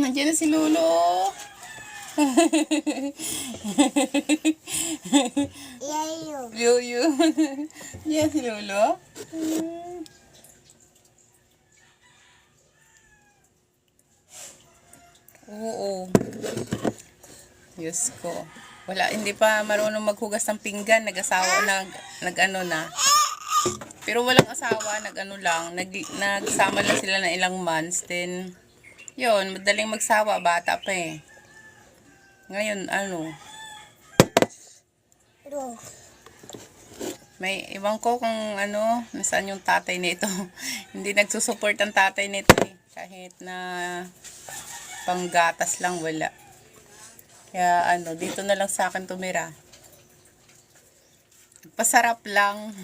Nandiyan na si Lolo. Yuyu. Yan si Lolo. Oo. Diyos ko. Wala, hindi pa marunong maghugas ng pinggan. Nag-asawa, nag-ano na. Pero walang asawa, nag-ano lang. Nagsama lang sila ng ilang months. Then, yun, madaling magsawa. Bata pa eh. Ngayon, ano. May iwan ko kung ano, nasaan yung tatay nito. Hindi nagsusupport ang tatay nito eh. Kahit na panggatas lang, wala. Kaya ano, dito na lang sa akin tumira. Pasarap lang.